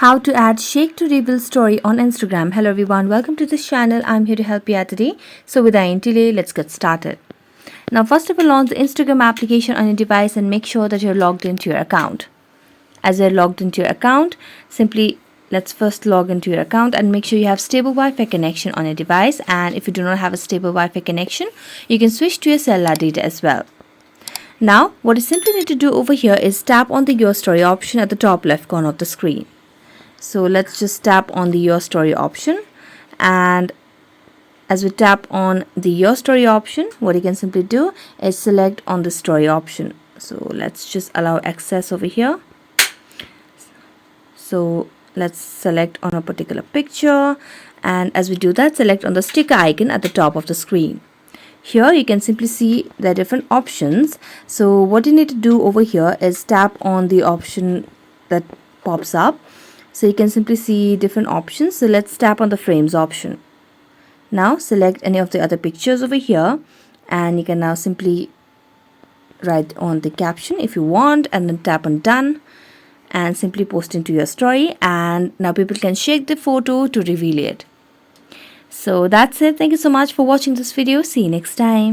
How to add shake to reveal story on Instagram. Hello everyone, welcome to this channel. I'm here to help you out today. So without any delay, let's get started. Now first of all, launch the Instagram application on your device and make sure that you're logged into your account. As you're logged into your account, simply let's first log into your account and make sure you have stable Wi-Fi connection on your device. And if you do not have a stable Wi-Fi connection, you can switch to your cellular data as well. Now what you simply need to do over here is tap on the Your Story option at the top left corner of the screen. So let's just tap on the Your Story option, and as we tap on the Your Story option, what you can simply do is select on the Story option. So let's just allow access over here. So let's select on a particular picture, and as we do that, select on the sticker icon at the top of the screen. Here you can simply see the different options. So what you need to do over here is tap on the option that pops up. So you can simply see different options. So let's tap on the frames option. Now select any of the other pictures over here, and you can now simply write on the caption if you want, and then tap on done and simply post into your story, and now people can shake the photo to reveal it. So that's it. Thank you so much for watching this video. See you next time.